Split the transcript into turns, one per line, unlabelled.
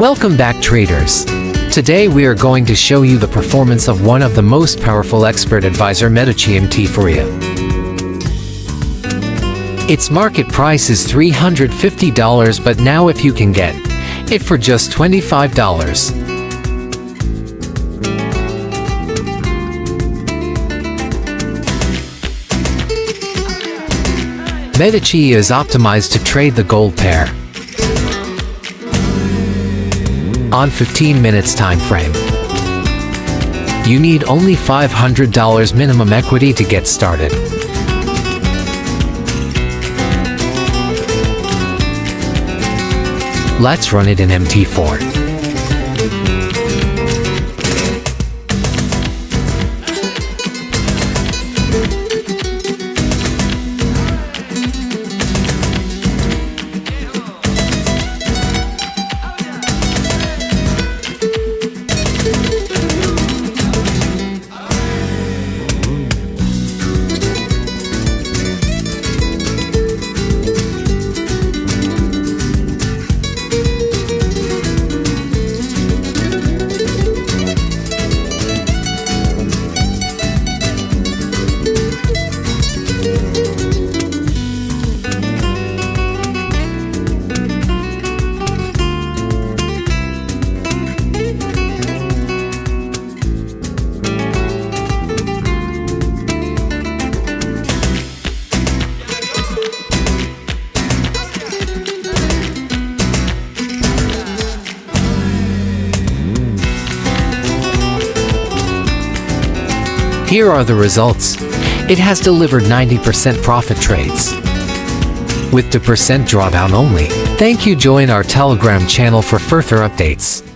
Welcome back, traders. Today we are going to show you the performance of one of the most powerful expert advisor, MEDICI MT4 EA. Its market price is $350, but now if you can get it for just $25. MEDICI is optimized to trade the gold pair on 15 minutes time frame. You need only $500 minimum equity to get started. Let's run it in MT4. Here are the results. It has delivered 90% profit trades with 2% drawdown only. Thank you. Join our Telegram channel for further updates.